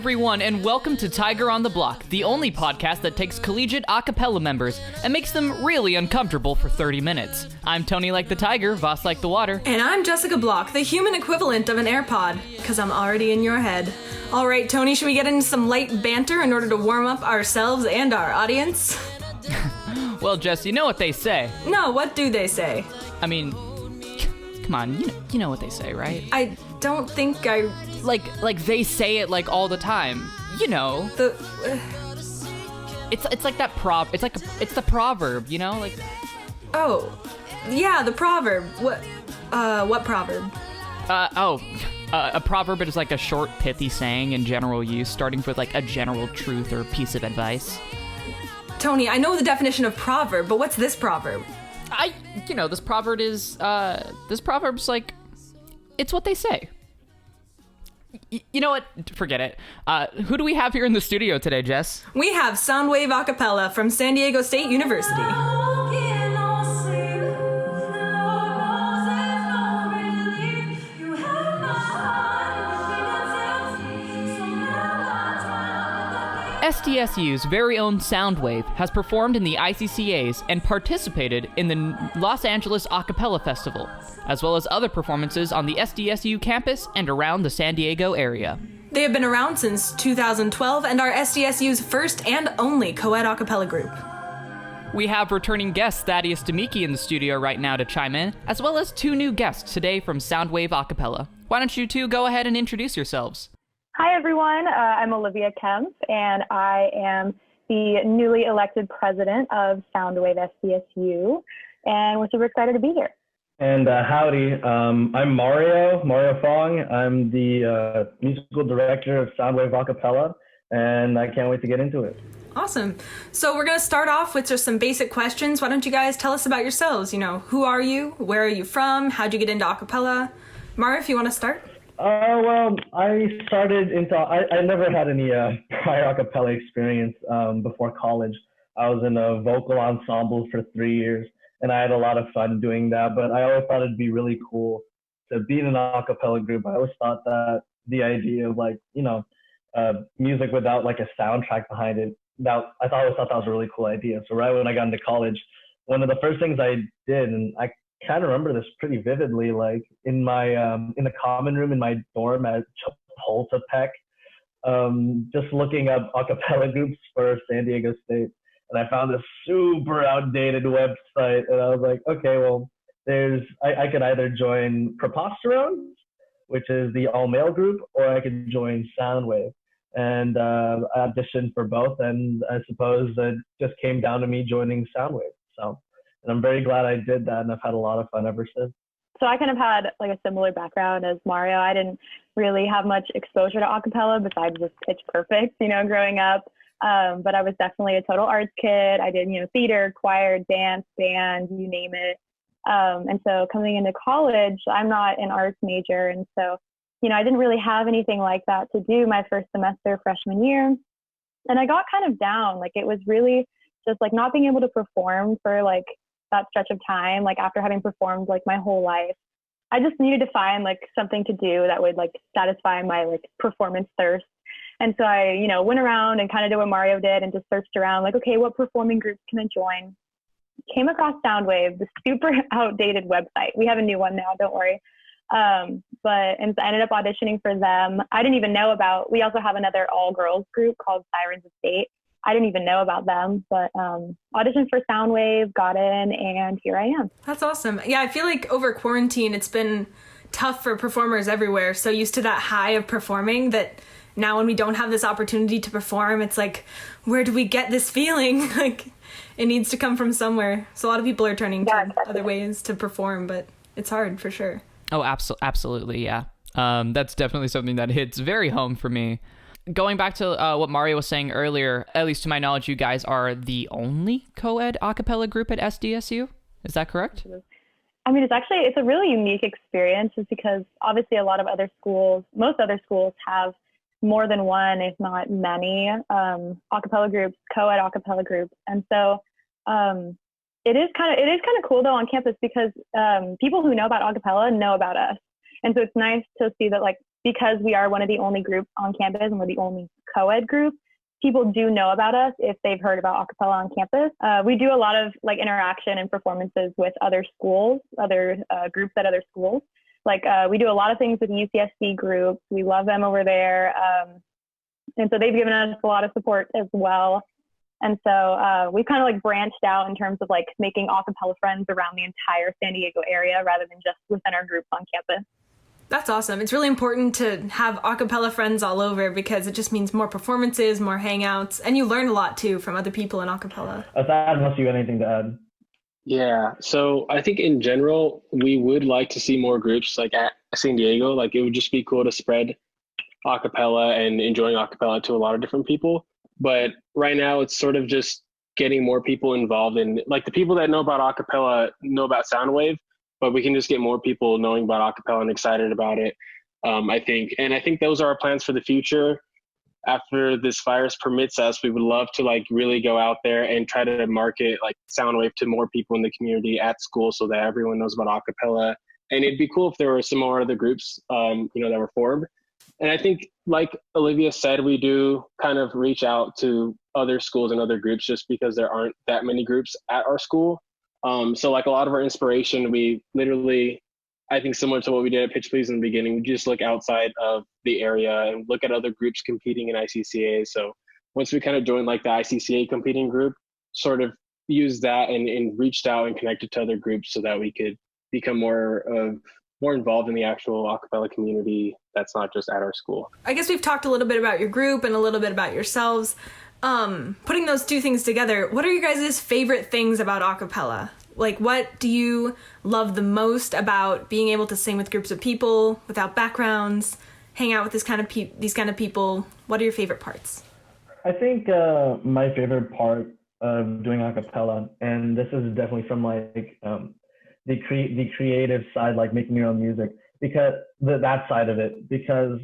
everyone, and welcome to Tiger on the Block, the only podcast that takes collegiate acapella members and makes them really uncomfortable for 30 minutes. I'm Tony like the tiger, Voss like the water. And I'm Jessica Block, the human equivalent of an AirPod, because I'm already in your head. All right, Tony, should we get into some light banter in order to warm up ourselves and our audience? Well, Jess, you know what they say. No, what do they say? I mean, come on, you know what they say, right? I don't think I... Like they say it like all the time. You know. It's like that it's the proverb, you know? Like. Oh, yeah, the proverb. What proverb? A proverb is like a short, pithy saying in general use, starting with like a general truth or piece of advice. Tony, I know the definition of proverb, but what's this proverb? This proverb's like, it's what they say. You know what? Forget it. Who do we have here in the studio today, Jess? We have SoundWave Acapella from San Diego State University. SDSU's very own SoundWave has performed in the ICCAs and participated in the Los Angeles Acapella Festival, as well as other performances on the SDSU campus and around the San Diego area. They have been around since 2012 and are SDSU's first and only co-ed acapella group. We have returning guest Thaddeus Demeke in the studio right now to chime in, as well as two new guests today from SoundWave Acapella. Why don't you two go ahead and introduce yourselves? Hi, everyone. I'm Olivia Kaempf, and I am the newly elected president of SoundWave SDSU, and we're super excited to be here. And howdy, I'm Mario Fong. I'm the musical director of SoundWave Acapella, and I can't wait to get into it. Awesome. So we're going to start off with just some basic questions. Why don't you guys tell us about yourselves? You know, who are you? Where are you from? How'd you get into acapella? Mario, if you want to start. Well, I started I never had any prior acapella experience before college. I was in a vocal ensemble for 3 years, and I had a lot of fun doing that, but I always thought it'd be really cool to be in an acapella group. I always thought that the idea of music without like a soundtrack behind it, I always thought that was a really cool idea. So right when I got into college, one of the first things I did, and I kind of remember this pretty vividly, like in my in the common room in my dorm at Chapultepec, just looking up acapella groups for San Diego State, and I found this super outdated website, and I was like, okay, well, I could either join Preposterone, which is the all-male group, or I could join SoundWave, and I auditioned for both, and I suppose it just came down to me joining SoundWave. So. And I'm very glad I did that, and I've had a lot of fun ever since. So I kind of had like a similar background as Mario. I didn't really have much exposure to acapella besides just Pitch Perfect, growing up. But I was definitely a total arts kid. I did, theater, choir, dance, band, you name it. And so coming into college, I'm not an arts major. And so, I didn't really have anything like that to do my first semester freshman year. And I got kind of down. Like, it was really just like not being able to perform for like that stretch of time, like after having performed like my whole life. I just needed to find like something to do that would like satisfy my like performance thirst. And so I, went around and kind of did what Mario did and just searched around like, okay, what performing groups can I join? Came across SoundWave, the super outdated website. We have a new one now, don't worry. And so I ended up auditioning for them. I didn't even know about, we also have another all girls group called Sirens of State. I didn't even know about them, but auditioned for SoundWave, got in, and here I am. That's awesome. Yeah, I feel like over quarantine, it's been tough for performers everywhere. So used to that high of performing that now when we don't have this opportunity to perform, it's like, where do we get this feeling? Like, it needs to come from somewhere. So a lot of people are turning to other ways to perform, but it's hard for sure. Oh, absolutely, yeah. That's definitely something that hits very home for me. Going back to what Mario was saying earlier, at least to my knowledge, you guys are the only co-ed acapella group at SDSU. Is that correct? I mean, it's a really unique experience just because obviously most other schools have more than one, if not many, acapella groups, co-ed acapella groups. And so it is kind of cool though on campus because people who know about acapella know about us. And so it's nice to see that like because we are one of the only groups on campus and we're the only co-ed group, people do know about us if they've heard about acapella on campus. We do a lot of like interaction and performances with other schools, other groups at other schools. Like we do a lot of things with UCSC groups. We love them over there. And so they've given us a lot of support as well. And so we kind of like branched out in terms of like making acapella friends around the entire San Diego area rather than just within our groups on campus. That's awesome. It's really important to have acapella friends all over because it just means more performances, more hangouts, and you learn a lot too from other people in acapella. Thad, unless you have anything to add. Yeah, so I think in general, we would like to see more groups like at San Diego. Like it would just be cool to spread acapella and enjoying acapella to a lot of different people. But right now it's sort of just getting more people involved in, like the people that know about acapella know about SoundWave, but we can just get more people knowing about acapella and excited about it. I think those are our plans for the future. After this virus permits us, we would love to like really go out there and try to market like SoundWave to more people in the community at school so that everyone knows about acapella. And it'd be cool if there were some more other groups, that were formed. And I think, like Olivia said, we do kind of reach out to other schools and other groups just because there aren't that many groups at our school. So like a lot of our inspiration, we literally, I think similar to what we did at Pitch Please in the beginning, we just look outside of the area and look at other groups competing in ICCA. So once we kind of joined like the ICCA competing group, sort of used that and reached out and connected to other groups so that we could become more involved in the actual acapella community that's not just at our school. I guess we've talked a little bit about your group and a little bit about yourselves. Putting those two things together, what are your guys' favorite things about acapella? Like, what do you love the most about being able to sing with groups of people without backgrounds, hang out with these kind of people? What are your favorite parts? I think my favorite part of doing acapella, and this is definitely from like the creative side, like making your own music, because that side of it, because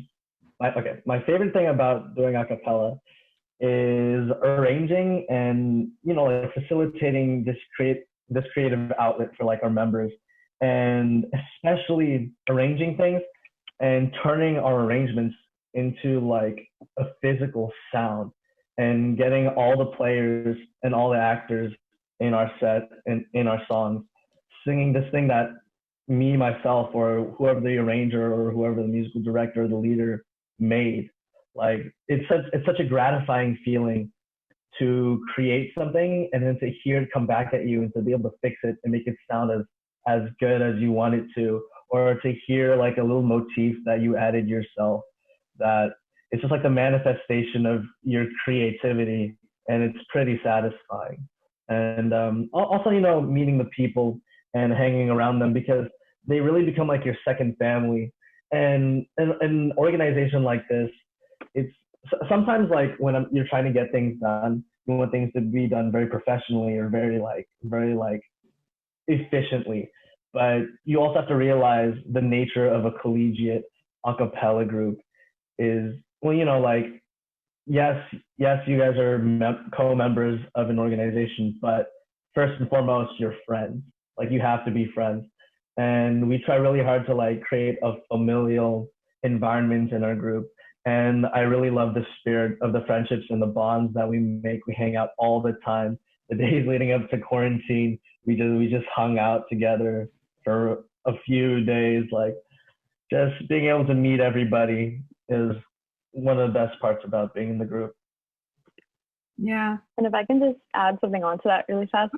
my favorite thing about doing acapella is arranging and like facilitating this creative outlet for like our members, and especially arranging things and turning our arrangements into like a physical sound and getting all the players and all the actors in our set and in our songs singing this thing that me, myself, or whoever the arranger or whoever the musical director or the leader made. Like it's such a gratifying feeling to create something and then to hear it come back at you and to be able to fix it and make it sound as good as you want it to, or to hear like a little motif that you added yourself, that it's just like the manifestation of your creativity, and it's pretty satisfying. And also, meeting the people and hanging around them, because they really become like your second family. And an organization like this, it's sometimes like when you're trying to get things done, you want things to be done very professionally or very efficiently. But you also have to realize the nature of a collegiate a cappella group is, yes, you guys are co-members of an organization, but first and foremost, you're friends. Like you have to be friends. And we try really hard to like create a familial environment in our group. And I really love the spirit of the friendships and the bonds that we make. We hang out all the time. The days leading up to quarantine, we just hung out together for a few days. Like just being able to meet everybody is one of the best parts about being in the group. Yeah. And if I can just add something onto that really fast,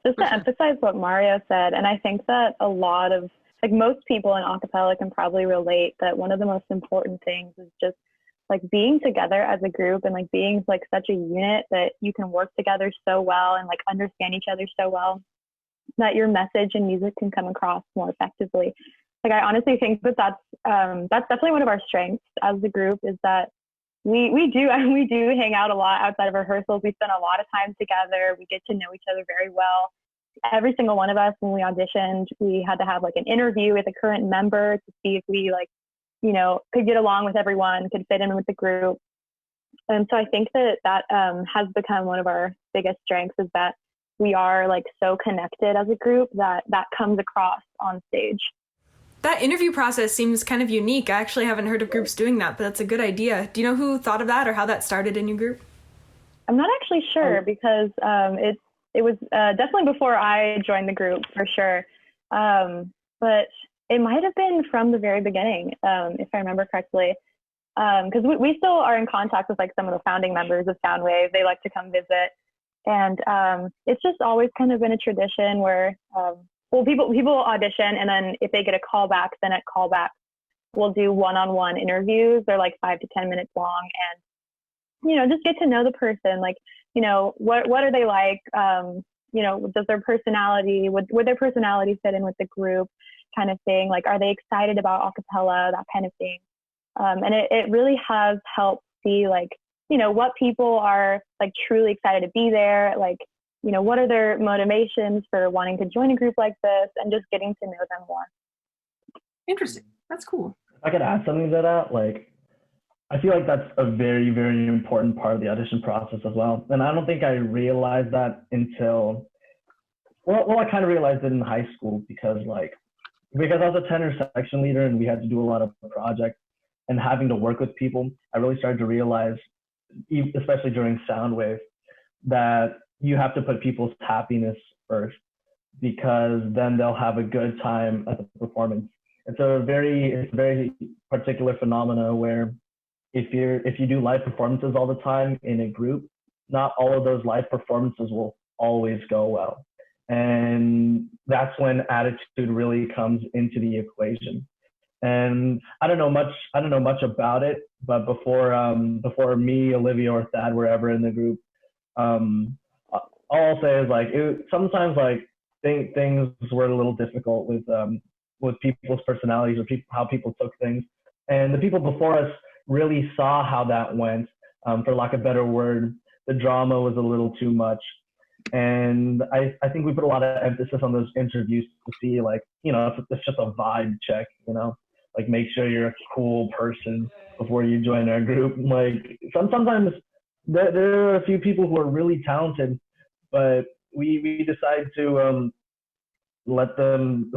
just to emphasize what Mario said, and I think that a lot of, like most people in acapella can probably relate, that one of the most important things is just like being together as a group and like being like such a unit that you can work together so well and like understand each other so well that your message and music can come across more effectively. Like I honestly think that that's definitely one of our strengths as a group, is that we do hang out a lot outside of rehearsals. We spend a lot of time together. We get to know each other very well. Every single one of us, when we auditioned, we had to have like an interview with a current member to see if we could get along with everyone, could fit in with the group. And so I think that has become one of our biggest strengths, is that we are like so connected as a group that comes across on stage. That interview process seems kind of unique. I actually haven't heard of groups doing that, but that's a good idea. Do you know who thought of that or how that started in your group? I'm not actually sure because it was definitely before I joined the group for sure. But it might have been from the very beginning, if I remember correctly. Because we still are in contact with like some of the founding members of SoundWave. They like to come visit. And it's just always kind of been a tradition where, people audition, and then if they get a callback, then at callback, we'll do one-on-one interviews. They're like 5 to 10 minutes long, and just get to know the person. Like, what are they like? Does their personality would their personality fit in with the group, kind of thing? Like, are they excited about acapella? That kind of thing. And it really has helped see like, what people are like truly excited to be there. Like, what are their motivations for wanting to join a group like this, and just getting to know them more. Interesting. That's cool. If I could add something to that, like, I feel like that's a very, very important part of the audition process as well. And I don't think I realized that until, I kind of realized it in high school because I was a tenor section leader and we had to do a lot of projects, and having to work with people, I really started to realize, especially during SoundWave, that you have to put people's happiness first, because then they'll have a good time at the performance. It's a very particular phenomena where if you do live performances all the time in a group, not all of those live performances will always go well. And that's when attitude really comes into the equation. And I don't know much about it, but before me, Olivia, or Thad were ever in the group, all I'll say is sometimes things were a little difficult with people's personalities or how people took things. And the people before us really saw how that went. For lack of a better word, the drama was a little too much. And I think we put a lot of emphasis on those interviews to see it's just a vibe check, make sure you're a cool person before you join our group. Sometimes there are a few people who are really talented, but we decide to let them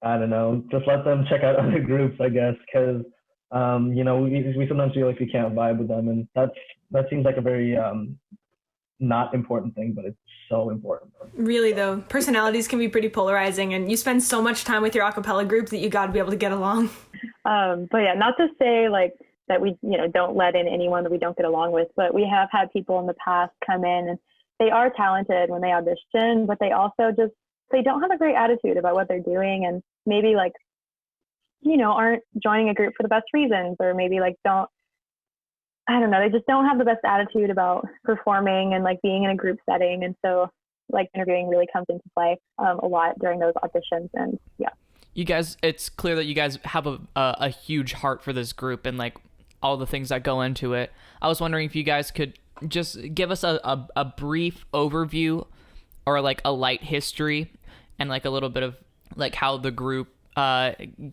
I don't know, just let them check out other groups, I guess, because we sometimes feel like we can't vibe with them, and that seems like a very not important thing, but it's so important. Really though, personalities can be pretty polarizing, and you spend so much time with your acapella group that you got to be able to get along. But yeah, not to say that we don't let in anyone that we don't get along with, but we have had people in the past come in and they are talented when they audition, but they also they don't have a great attitude about what they're doing, and maybe aren't joining a group for the best reasons, or maybe they just don't have the best attitude about performing and being in a group setting. And so interviewing really comes into play a lot during those auditions. And yeah. You guys, it's clear that you guys have a huge heart for this group and all the things that go into it. I was wondering if you guys could just give us a brief overview or a light history and a little bit of how the group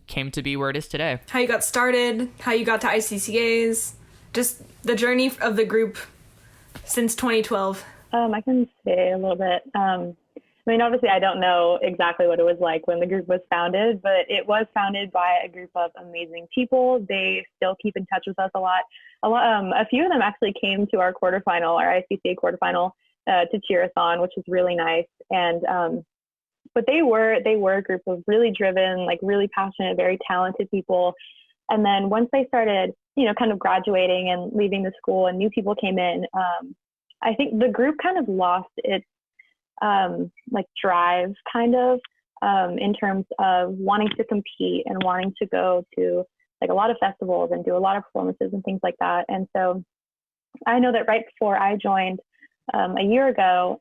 came to be where it is today. How you got started, how you got to ICCAs, just the journey of the group since 2012. I can say a little bit. Obviously I don't know exactly what it was like when the group was founded, but it was founded by a group of amazing people. They still keep in touch with us a lot. A few of them actually came to our quarterfinal, our ICCA quarterfinal, to cheer us on, which was really nice. And but they were a group of really driven, really passionate, very talented people. And then once they started, kind of graduating and leaving the school and new people came in, I think the group kind of lost its drive kind of in terms of wanting to compete and wanting to go to a lot of festivals and do a lot of performances and things like that. And so I know that right before I joined a year ago,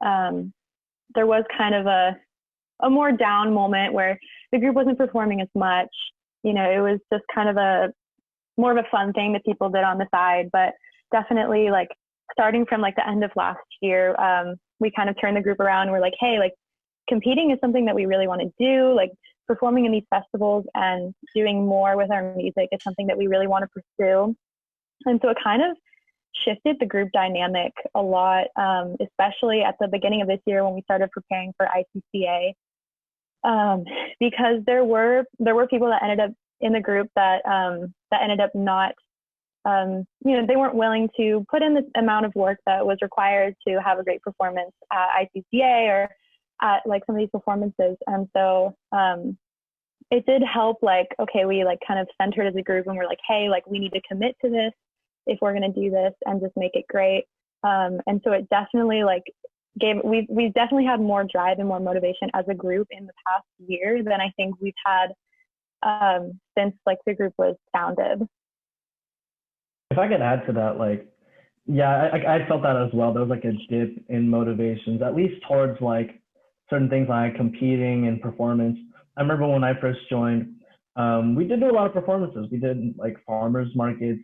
there was kind of a more down moment where the group wasn't performing as much. It was just kind of more of a fun thing that people did on the side. But definitely starting from the end of last year, we kind of turned the group around. We're hey, competing is something that we really want to do. Performing in these festivals and doing more with our music is something that we really want to pursue. And so it kind of shifted the group dynamic a lot, especially at the beginning of this year when we started preparing for ICCA. because there were people that ended up in the group that ended up not, they weren't willing to put in the amount of work that was required to have a great performance at ICCA or at like some of these performances. And so it did help, like, okay, we like kind of centered as a group and we're like, hey, like we need to commit to this if we're going to do this and just make it great. And so it definitely like we've definitely had more drive and more motivation as a group in the past year than I think we've had since like the group was founded. If I could add to that, like, yeah, I felt that as well. There was like a dip in motivations, at least towards like certain things like competing and performance. I remember when I first joined, we did do a lot of performances. We did like farmers markets,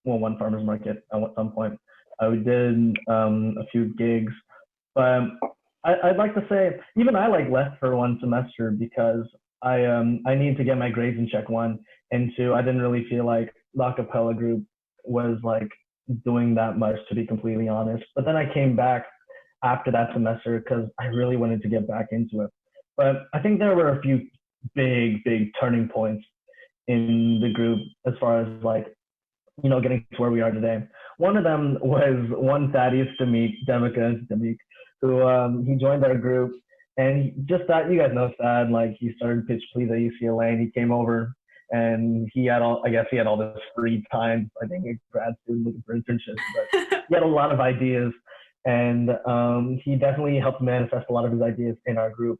well, one farmers market at some point. We did a few gigs, but I'd like to say even I like left for one semester because I needed to get my grades in check, one, and two, I didn't really feel like the acapella group was like doing that much, to be completely honest. But then I came back after that semester because I really wanted to get back into it. But I think there were a few big turning points in the group as far as like, getting to where we are today. One of them was one Thaddeus Demeke, who he joined our group, and just that, you guys know Thad, like he started Pitch Please at UCLA, and he came over and he had all this free time. I think a grad student looking for internships, but he had a lot of ideas, and he definitely helped manifest a lot of his ideas in our group.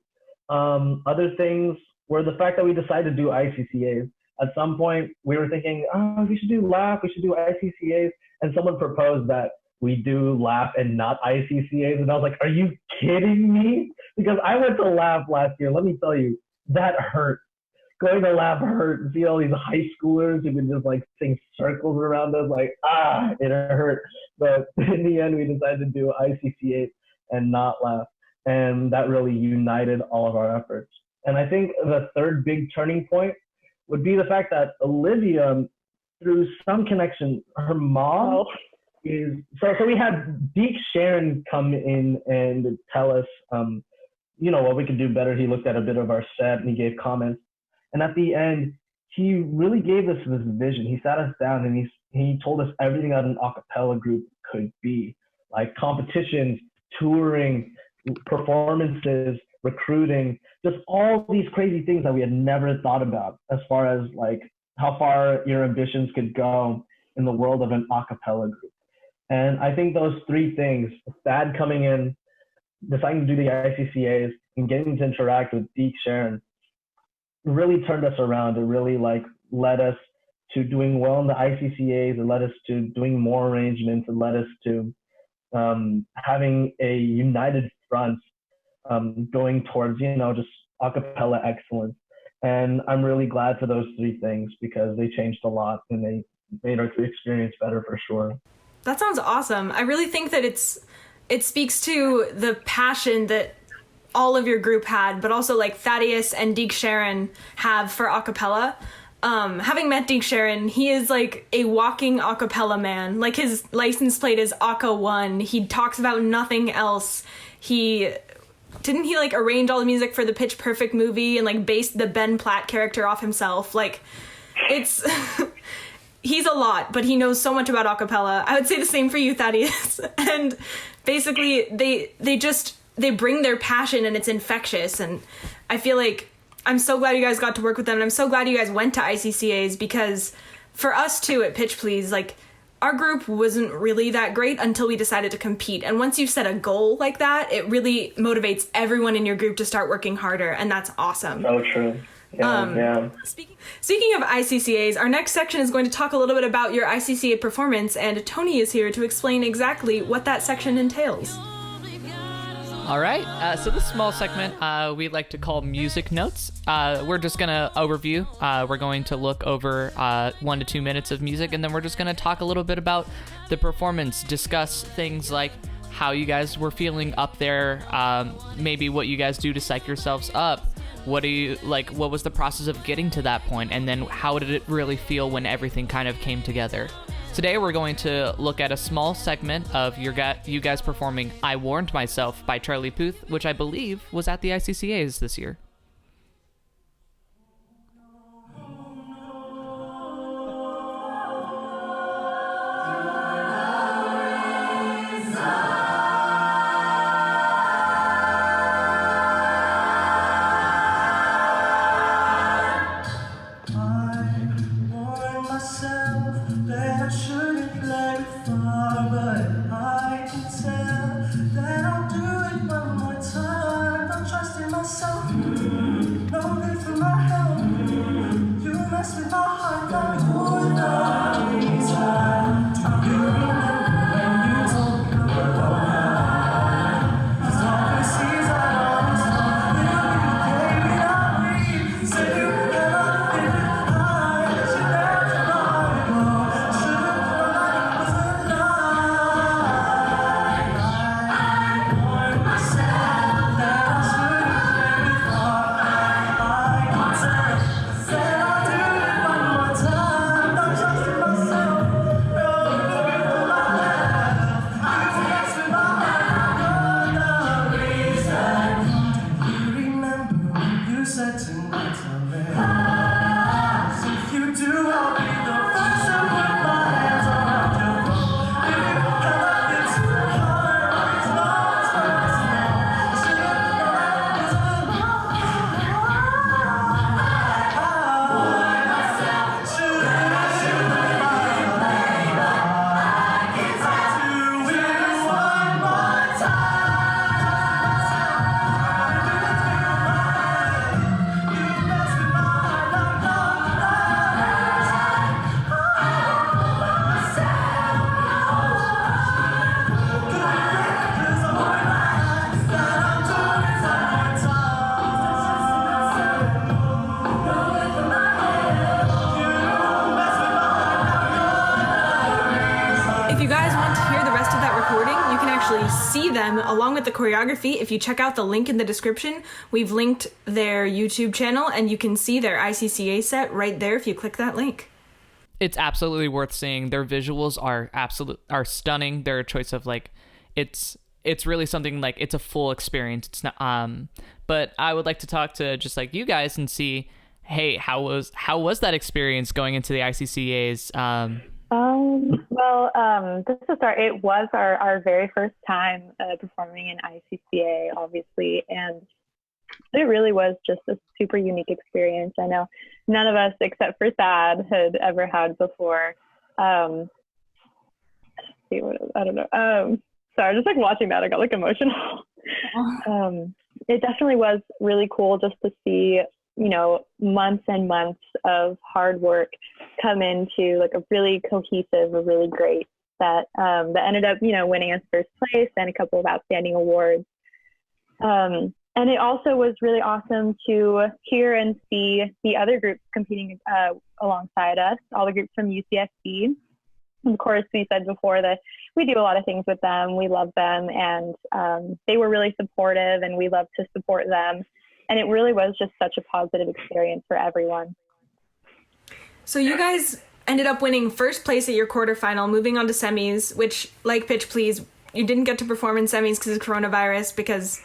Other things were the fact that we decided to do ICCAs. At some point, we were thinking, we should do LAP, we should do ICCAs, and someone proposed that we do LAP and not ICCAs, and I was like, are you kidding me? Because I went to LAP last year. Let me tell you, that hurt. Going to LAP hurt. And see all these high schoolers who can just like sing circles around us, like, it hurt. But in the end, we decided to do ICCAs and not LAP, and that really united all of our efforts. And I think the third big turning point would be the fact that Olivia, through some connection, her mom is, so we had Deke Sharon come in and tell us, what we could do better. He looked at a bit of our set and he gave comments. And at the end, he really gave us this vision. He sat us down and he told us everything that an acapella group could be, like competitions, touring, performances, recruiting, just all these crazy things that we had never thought about as far as like how far your ambitions could go in the world of an a cappella group. And I think those three things, Thad coming in, deciding to do the ICCAs, and getting to interact with Deke Sharon, really turned us around. It really like led us to doing well in the ICCAs. It led us to doing more arrangements. It led us to having a united front going towards, just a cappella excellence. And I'm really glad for those three things because they changed a lot and they made our experience better for sure. That sounds awesome. I really think that it speaks to the passion that all of your group had, but also like Thaddeus and Deke Sharon have for acapella. Having met Deke Sharon, he is like a walking acapella man. Like his license plate is ACA1. He talks about nothing else. Didn't he like arrange all the music for the Pitch Perfect movie and like based the Ben Platt character off himself? Like it's he's a lot, but he knows so much about acapella. I would say the same for you, Thaddeus. And basically they bring their passion and it's infectious. And I feel like I'm so glad you guys got to work with them. And I'm so glad you guys went to ICCAs because for us too at Pitch Please, like our group wasn't really that great until we decided to compete. And once you set a goal like that, it really motivates everyone in your group to start working harder. And that's awesome. So true. Yeah. Speaking of ICCAs, our next section is going to talk a little bit about your ICCA performance, and Tony is here to explain exactly what that section entails. All right, so this small segment we like to call Music Notes. We're just going to overview. We're going to look over 1 to 2 minutes of music, and then we're just going to talk a little bit about the performance, discuss things like how you guys were feeling up there, maybe what you guys do to psych yourselves up. What was the process of getting to that point, and then how did it really feel when everything kind of came together? Today we're going to look at a small segment of you guys performing I Warned Myself by Charlie Puth, which I believe was at the ICCAs this year. them along with the choreography. If you check out the link in the description, we've linked their YouTube channel and you can see their ICCA set right there if you click that link. It's absolutely worth seeing. Their visuals are stunning. They're a choice of like, it's really something like it's a full experience. It's not but I would like to talk to just like you guys and see, hey, how was that experience going into the ICCAs? Just to start, it was our very first time performing in ICCA, obviously, and it really was just a super unique experience. I know none of us, except for Thad, had ever had before. I don't know. Sorry, just like watching that, I got like emotional. It definitely was really cool just to see, you know, months and months of hard work come into like a really cohesive, a really great set that ended up, you know, winning us first place and a couple of outstanding awards. And it also was really awesome to hear and see the other groups competing alongside us, all the groups from UCSD. Of course, we said before that we do a lot of things with them. We love them, and they were really supportive, and we love to support them. And it really was just such a positive experience for everyone. So you guys ended up winning first place at your quarterfinal, moving on to semis, which, like Pitch Please, you didn't get to perform in semis because of coronavirus, because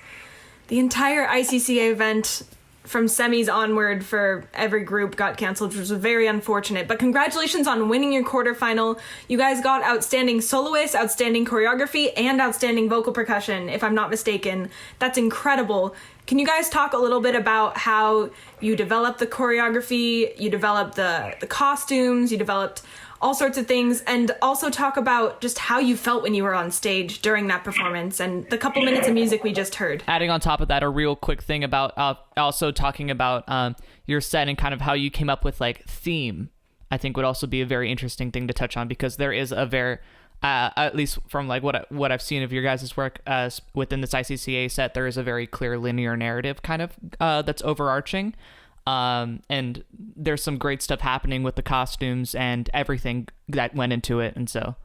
the entire ICCA event from semis onward for every group got canceled, which was very unfortunate. But congratulations on winning your quarterfinal. You guys got outstanding soloist, outstanding choreography, and outstanding vocal percussion, if I'm not mistaken. That's incredible. Can you guys talk a little bit about how you developed the choreography, you developed the costumes, you developed all sorts of things, and also talk about just how you felt when you were on stage during that performance and the couple minutes of music we just heard. Adding on top of that, a real quick thing about also talking about your set and kind of how you came up with like theme, I think would also be a very interesting thing to touch on, because there is a very, at least from like what I've seen of your guys' work within this ICCA set, there is a very clear linear narrative kind of that's overarching. And there's some great stuff happening with the costumes and everything that went into it. And so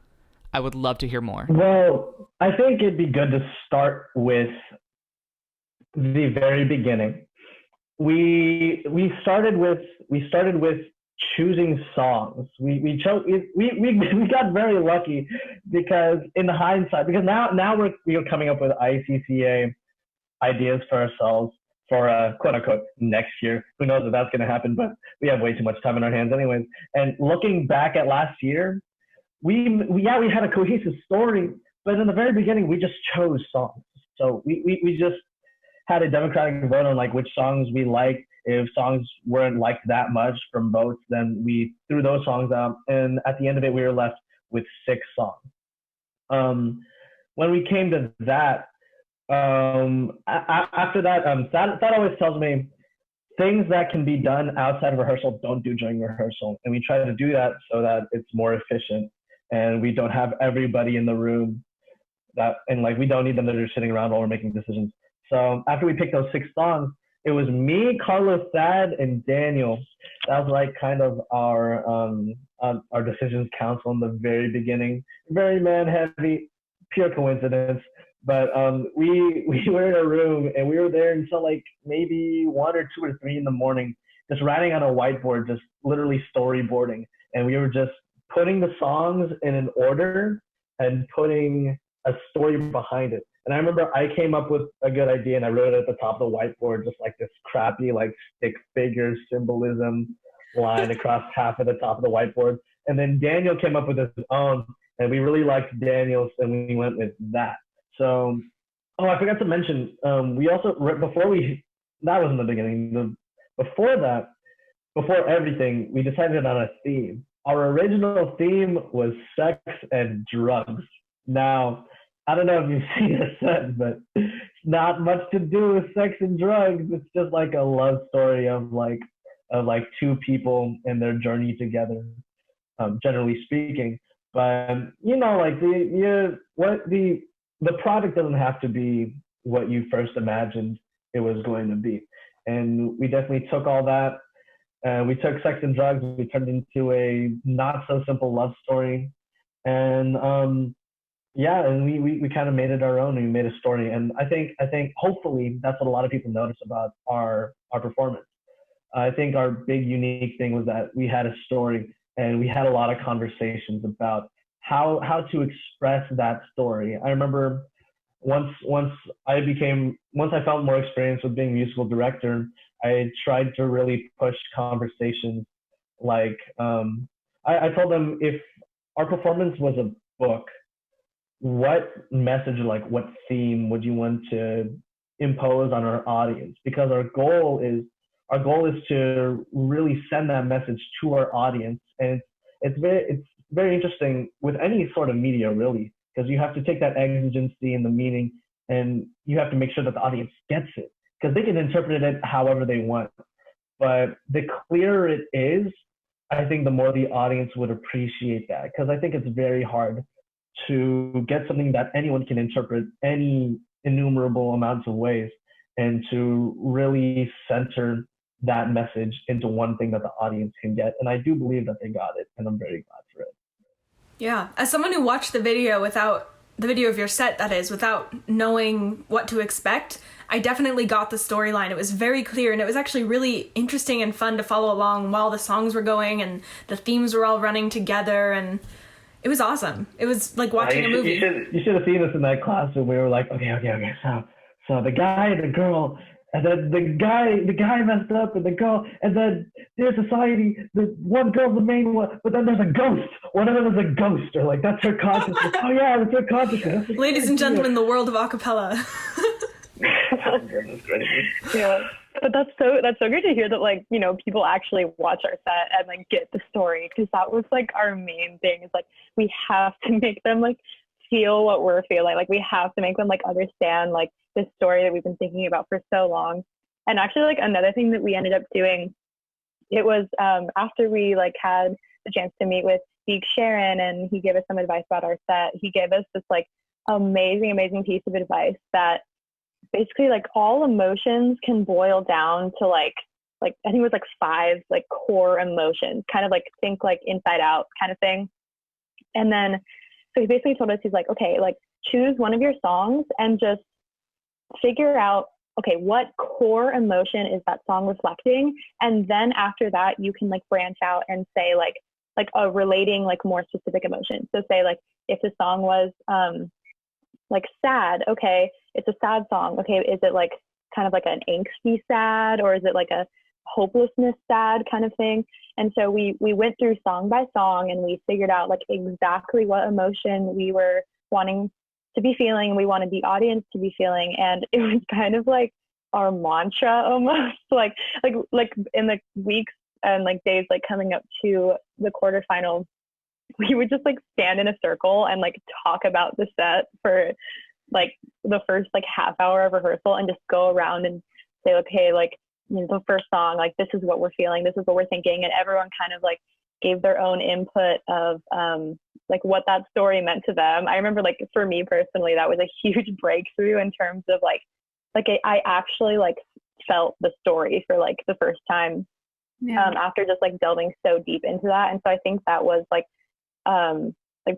I would love to hear more. Well, I think it'd be good to start with the very beginning. We started with choosing songs. We got very lucky, because in the hindsight, because now we're coming up with ICCA ideas for ourselves for quote unquote next year. Who knows if that's going to happen, but we have way too much time in our hands anyways. And looking back at last year, we had a cohesive story, but in the very beginning, we just chose songs. So we just had a democratic vote on like which songs we liked. If songs weren't liked that much from votes, then we threw those songs out. And at the end of it, we were left with 6 songs. When we came to that, after that, that always tells me things that can be done outside of rehearsal, don't do during rehearsal. And we try to do that so that it's more efficient and we don't have everybody in the room and like we don't need them that are sitting around while we're making decisions. So after we picked those 6 songs, it was me, Carlos, Thad, and Daniel. That was like kind of our decisions council in the very beginning. Very man heavy, pure coincidence. But we were in a room and we were there until like maybe 1 or 2 or 3 in the morning, just writing on a whiteboard, just literally storyboarding. And we were just putting the songs in an order and putting a story behind it. And I remember I came up with a good idea and I wrote it at the top of the whiteboard, just like this crappy like stick figure symbolism line across half of the top of the whiteboard. And then Daniel came up with his own, and we really liked Daniel's, and we went with that. So, I forgot to mention, we also, that was in the beginning, before everything, we decided on a theme. Our original theme was sex and drugs. Now, I don't know if you've seen the set, but it's not much to do with sex and drugs. It's just like a love story of 2 people and their journey together, generally speaking. But, you know, like the product doesn't have to be what you first imagined it was going to be. And we definitely took all that. We took sex and drugs. We turned into a not so simple love story. And yeah, and we kind of made it our own. We made a story, and I think hopefully that's what a lot of people notice about our performance. I think our big unique thing was that we had a story, and we had a lot of conversations about how to express that story. I remember once once I felt more experience with being musical director, I tried to really push conversations. Like I told them, if our performance was a book, what message, like what theme would you want to impose on our audience? Because our goal is to really send that message to our audience, and it's very interesting with any sort of media, really, because you have to take that exigency and the meaning, and you have to make sure that the audience gets it, because they can interpret it however they want. But the clearer it is, I think the more the audience would appreciate that, because I think it's very hard to get something that anyone can interpret any innumerable amounts of ways, and to really center that message into one thing that the audience can get. And I do believe that they got it, and I'm very glad for it. Yeah, as someone who watched the video of your set, that is, without knowing what to expect, I definitely got the storyline. It was very clear, and it was actually really interesting and fun to follow along while the songs were going and the themes were all running together, and it was awesome. It was like watching a movie. You should have seen us in that classroom. We were like, okay. So the guy and the girl, and then the guy messed up, and the girl, and then their society, the one girl's the main one, but then there's a ghost. One of them is a ghost, or like that's her consciousness. Oh yeah, that's her consciousness. Ladies and gentlemen, the world of acapella. Yeah, but that's so great to hear that, like, you know, people actually watch our set and like get the story, because that was like our main thing, is like we have to make them like feel what we're feeling. Like we have to make them like understand like this story that we've been thinking about for so long. And actually, like another thing that we ended up doing, it was after we like had the chance to meet with Steve Sharon, and he gave us some advice about our set. He gave us this like amazing piece of advice that basically like all emotions can boil down to like I think it was like 5 like core emotions, kind of like think like Inside Out kind of thing. And then so he basically told us, he's like, okay, like choose one of your songs and just figure out, okay, what core emotion is that song reflecting? And then after that, you can like branch out and say like a relating like more specific emotion. So say like if the song was like sad, okay, it's a sad song. Okay, is it like kind of like an angsty sad, or is it like a hopelessness sad kind of thing? And so we went through song by song, and we figured out like exactly what emotion we were wanting to be feeling, we wanted the audience to be feeling. And it was kind of like our mantra almost, like in the weeks and like days like coming up to the quarterfinal, we would just like stand in a circle and like talk about the set for like the first like half hour of rehearsal, and just go around and say, okay, like, you know, the first song, like this is what we're feeling, this is what we're thinking. And everyone kind of like gave their own input of like what that story meant to them. I remember like for me personally, that was a huge breakthrough in terms of like I actually like felt the story for like the first time. Yeah. After just like delving so deep into that. And so I think that was like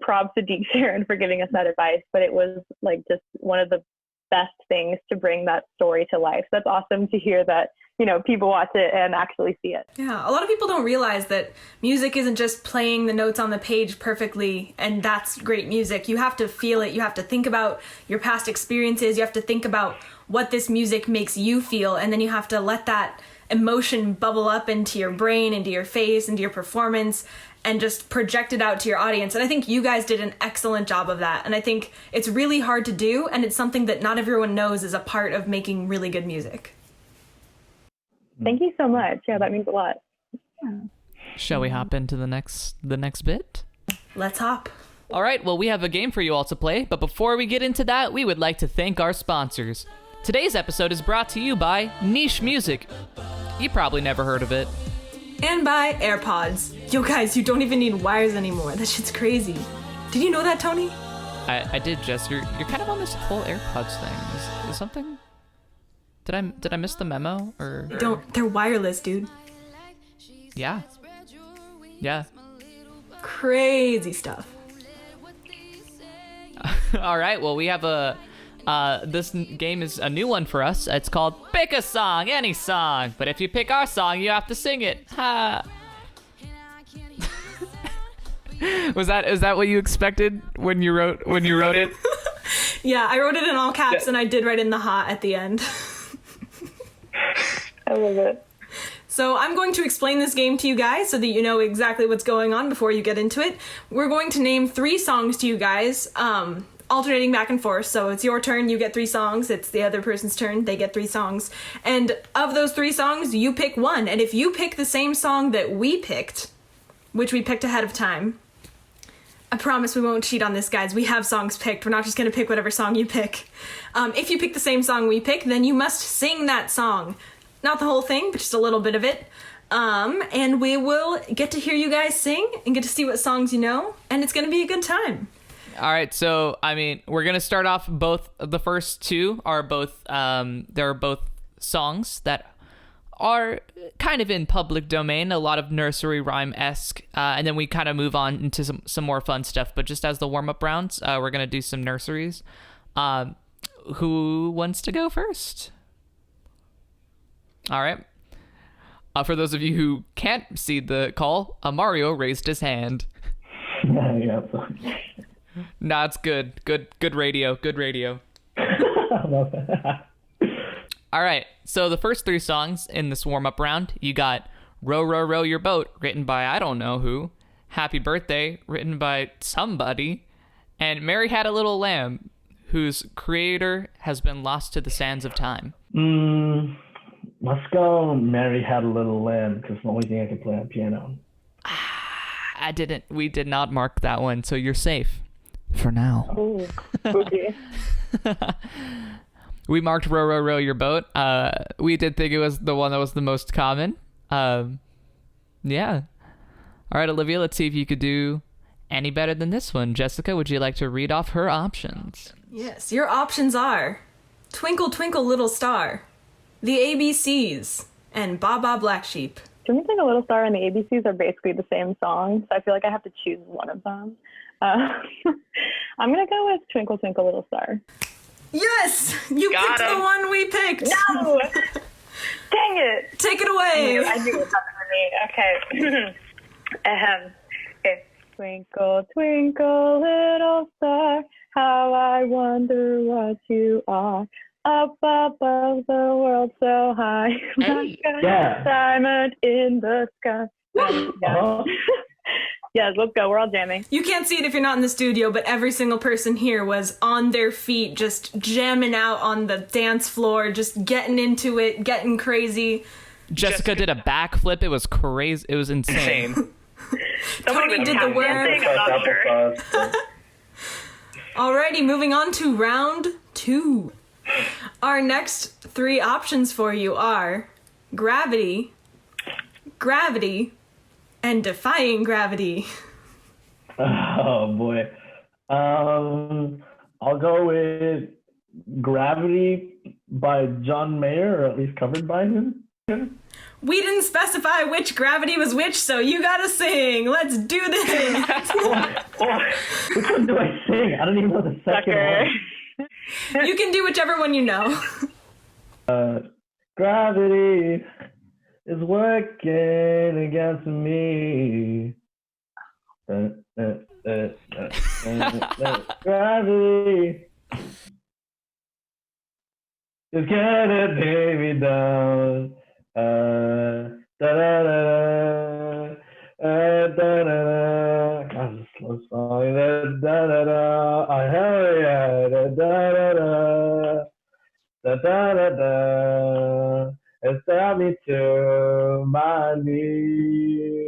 props to Deek Sharon for giving us that advice, but it was like just one of the best things to bring that story to life. So that's awesome to hear that, you know, people watch it and actually see it. Yeah, a lot of people don't realize that music isn't just playing the notes on the page perfectly and that's great music. You have to feel it. You have to think about your past experiences. You have to think about what this music makes you feel, and then you have to let that emotion bubble up into your brain, into your face, into your performance, and just project it out to your audience. And I think you guys did an excellent job of that. And I think it's really hard to do, and it's something that not everyone knows is a part of making really good music. Thank you so much. Yeah, that means a lot. Yeah. Shall we hop into the next bit? Let's hop. All right, well, we have a game for you all to play, but before we get into that, we would like to thank our sponsors. Today's episode is brought to you by Niche Music. You probably never heard of it. And by AirPods. Yo guys, you don't even need wires anymore. That shit's crazy. Did you know that, Tony? I did, Jess. You're kind of on this whole AirPods thing. Is something? Did I miss the memo or? They're wireless, dude. Yeah. Yeah. Crazy stuff. All right. Well, we have this game is a new one for us. It's called Pick a Song, Any Song. But if you pick our song, you have to sing it. Ha. Is that what you expected when you wrote it? Yeah, I wrote it in all caps, and I did write in the ha at the end. I love it. So I'm going to explain this game to you guys so that you know exactly what's going on before you get into it. We're going to name 3 songs to you guys, alternating back and forth. So it's your turn, you get 3 songs. It's the other person's turn, they get 3 songs. And of those 3 songs, you pick one. And if you pick the same song that we picked, which we picked ahead of time, I promise we won't cheat on this, guys. We have songs picked. We're not just going to pick whatever song you pick. If you pick the same song we pick, then you must sing that song. Not the whole thing, but just a little bit of it. And we will get to hear you guys sing and get to see what songs you know, and it's going to be a good time. All right, so I mean, we're gonna start off. Both the first 2 are both they're both songs that are kind of in public domain, a lot of nursery rhyme-esque, and then we kind of move on into some more fun stuff. But just as the warm-up rounds, we're gonna do some nurseries. Who wants to go first? All right. For those of you who can't see the call, Mario raised his hand. Yeah. Nah, it's good. Good radio. Good radio. All right. So the first 3 songs in this warm-up round, you got Row, Row, Row Your Boat, written by I don't know who, Happy Birthday, written by somebody, and Mary Had a Little Lamb, whose creator has been lost to the sands of time. Let's go Mary Had a Little Lamb, because it's the only thing I can play on piano. We did not mark that one, so you're safe. For now. Ooh, spooky. We marked Row, Row, Row Your Boat. We did think it was the one that was the most common. Yeah. All right, Olivia, let's see if you could do any better than this one. Jessica, would you like to read off her options? Yes, your options are Twinkle, Twinkle, Little Star, The ABCs, and Ba Ba Black Sheep. Twinkle, Little Star and the ABCs are basically the same song, so I feel like I have to choose one of them. I'm going to go with Twinkle, Twinkle, Little Star. Yes! You picked the one we picked! No! Dang it! Take it away! I knew it was for me. Okay. Okay. Twinkle, twinkle, little star, how I wonder what you are. Up above the world so high, like a diamond in the sky. Yeah. Yes, let's go. We're all jamming. You can't see it if you're not in the studio, but every single person here was on their feet, just jamming out on the dance floor, just getting into it, getting crazy. Jessica did a backflip. It was crazy. It was insane. Tony did the worm. Alrighty, moving on to round 2. Our next 3 options for you are Gravity, Gravity, and Defying Gravity. Oh boy. I'll go with Gravity by John Mayer, or at least covered by him. We didn't specify which gravity was which, so you gotta sing. Let's do this. Which one do I sing? I don't even know the second one. You can do whichever one you know. Gravity is working against me. Gravity is gonna take me down. Da da da da. God, this slow song. Da da da. I hell yeah. Da da da. Da da da da. And stab me to my knees.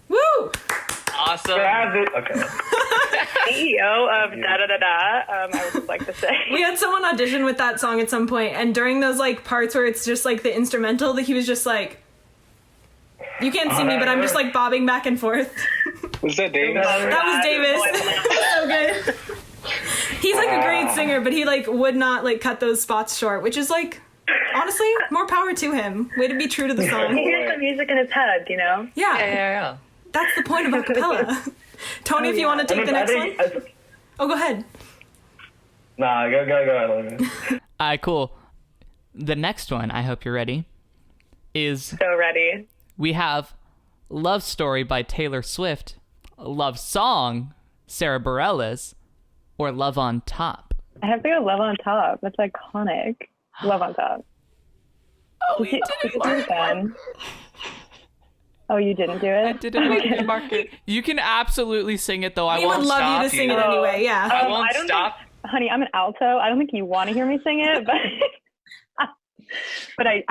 Woo! Awesome. Okay. CEO of Da Da Da Da, I would just like to say. We had someone audition with that song at some point, and during those like parts where it's just like the instrumental, that he was just like, you can't see me, but I'm just like bobbing back and forth. Was that Davis? That was Davis. So good. He's like a great singer, but he like would not like cut those spots short, which is like, honestly, more power to him. Way to be true to the song. He hears the music in his head, you know? Yeah. That's the point of acapella. Tony, if you want to take the next one. Oh, go ahead. Nah, go ahead. All right, cool. The next one, I hope you're ready, is... So ready. We have Love Story by Taylor Swift, Love Song, Sarah Bareilles, or Love on Top. I have to go Love on Top. That's iconic. Love on Top. Oh, you didn't mark it. Oh, you didn't do it? I didn't mark it. You can absolutely sing it, though. I won't would love stop you to sing it anyway, yeah. I won't stop. Honey, I'm an alto. I don't think you want to hear me sing it, but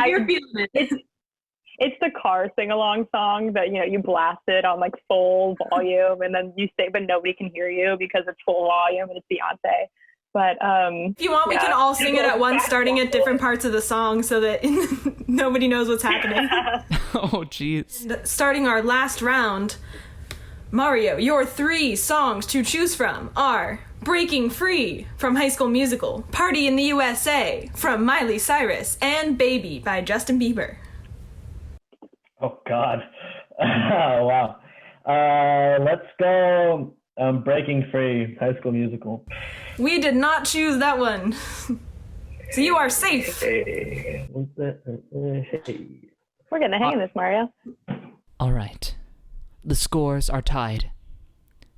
You're feeling it. It's the car sing-along song that, you blast it on like full volume and then you sing, but nobody can hear you because it's full volume and it's Beyonce. But if you want, we can all sing it at once, starting at different parts of the song so that nobody knows what's happening. Oh, jeez. Starting our last round, Mario, your 3 songs to choose from are Breaking Free from High School Musical, Party in the USA from Miley Cyrus, and Baby by Justin Bieber. Oh, God. Wow. Let's go Breaking Free, High School Musical. We did not choose that one. So you are safe. Hey. We're getting the hang of this, Mario. All right. The scores are tied.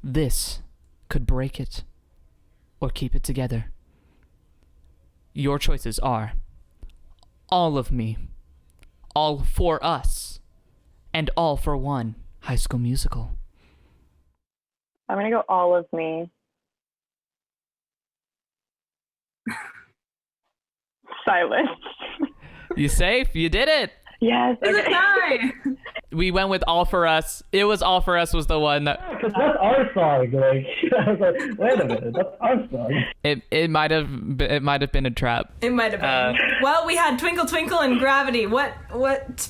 This could break it or keep it together. Your choices are All of Me, All for Us, and All for One, High School Musical. I'm going to go All of Me. Silence. You safe? You did it. Yes. It's a tie. We went with All for Us. It was All for Us was the one that... Because that's our song. Like, I was like, wait a minute, that's our song. It might have been a trap. It might have been. Well, we had Twinkle Twinkle and Gravity. What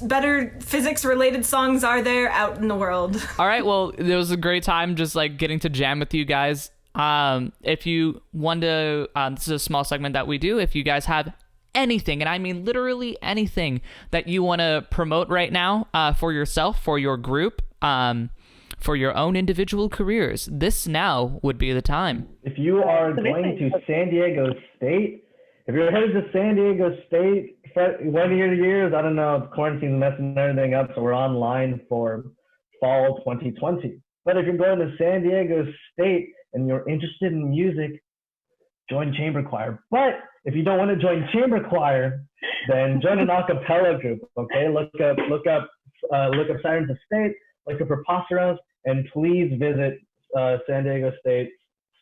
better physics-related songs are there out in the world? All right, well, it was a great time just like getting to jam with you guys. If you want to, this is a small segment that we do. If you guys have anything, and I mean literally anything that you want to promote right now, for yourself, for your group, for your own individual careers, this now would be the time. If you are going to San Diego State, if you're headed to San Diego State, one of your years, I don't know, quarantine's messing everything up, so we're online for fall 2020. But if you're going to San Diego State and you're interested in music, join chamber choir. But if you don't want to join chamber choir, then join an acapella group. Okay, look up Sirens of State, look up Preposterous, and please visit San Diego State's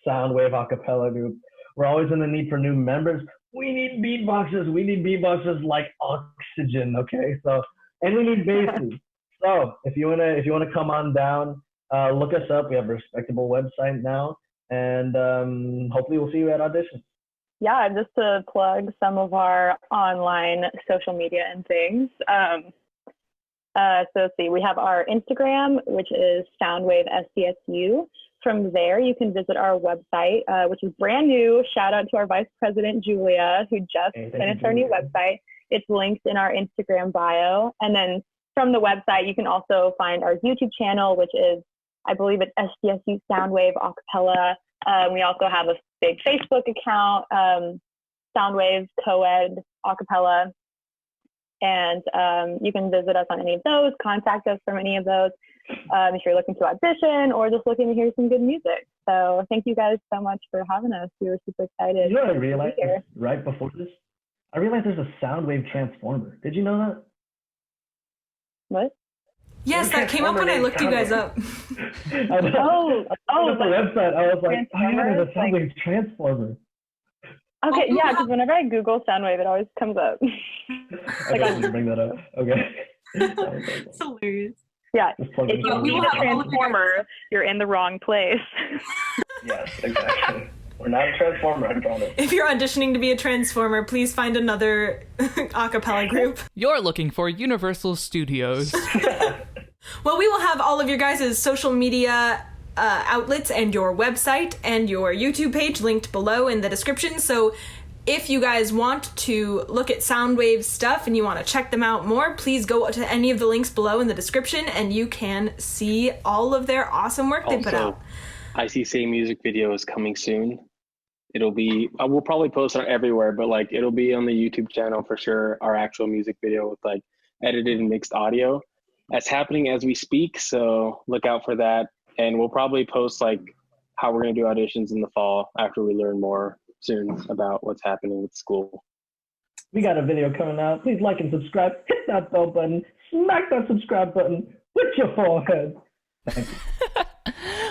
SoundWave acapella group. We're always in the need for new members. We need beatboxers. We need beatboxers like oxygen. Okay, so and we need basses. So if you wanna come on down, look us up. We have a respectable website now. And hopefully we'll see you at audition. Yeah, just to plug some of our online social media and things. So let's see, we have our Instagram, which is SoundWave SDSU. From there, you can visit our website, which is brand new. Shout out to our Vice President, Julia, who just finished our new website. It's linked in our Instagram bio. And then from the website, you can also find our YouTube channel, which is, I believe it's SDSU SoundWave Acapella. We also have a big Facebook account, SoundWave Co-Ed Acapella. And you can visit us on any of those, contact us from any of those if you're looking to audition or just looking to hear some good music. So thank you guys so much for having us. We were super excited. You know what I realized right before this? I realized there's a SoundWave transformer. Did you know that? What? Yes, that came up when I looked you guys up. Oh, the website. I was like, oh, yeah, there's a SoundWave transformer. Okay, yeah, because whenever I Google SoundWave, it always comes up. I got to bring that up. Okay. It's hilarious. Yeah, if you need a transformer, you're in the wrong place. Yes, exactly. We're not a transformer, I promise. If you're auditioning to be a transformer, please find another acapella group. You're looking for Universal Studios. Well, we will have all of your guys' social media outlets and your website and your YouTube page linked below in the description. So if you guys want to look at SoundWave stuff and you want to check them out more, please go to any of the links below in the description and you can see all of their awesome work they put out. ICCA music video is coming soon. It'll be, we'll probably post it everywhere, but like it'll be on the YouTube channel for sure. Our actual music video with like edited and mixed audio. That's happening as we speak. So look out for that. And we'll probably post like how we're going to do auditions in the fall after we learn more soon about what's happening with school. We got a video coming out. Please like and subscribe. Hit that bell button. Smack that subscribe button with your forehead. Thank you.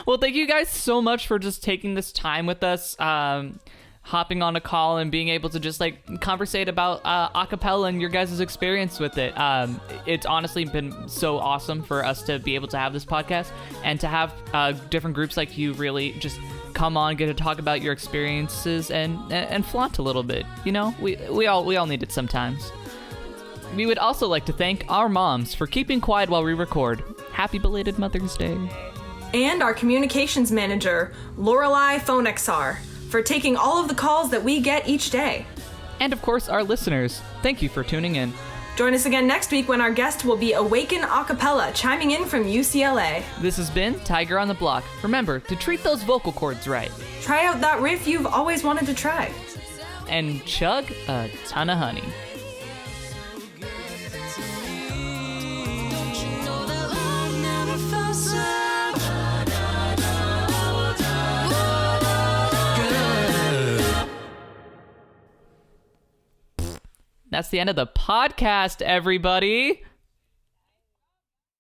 Well, thank you guys so much for just taking this time with us, hopping on a call and being able to just like conversate about acapella and your guys' experience with it. It's honestly been so awesome for us to be able to have this podcast and to have different groups like you really just come on, get to talk about your experiences and flaunt a little bit. You know, we all need it sometimes. We would also like to thank our moms for keeping quiet while we record. Happy belated Mother's Day. And our communications manager, Lorelei Phonexar, for taking all of the calls that we get each day. And of course, our listeners. Thank you for tuning in. Join us again next week when our guest will be Awaken Acapella, chiming in from UCLA. This has been Tiger on the Block. Remember to treat those vocal cords right. Try out that riff you've always wanted to try. And chug a ton of honey. That's the end of the podcast, everybody.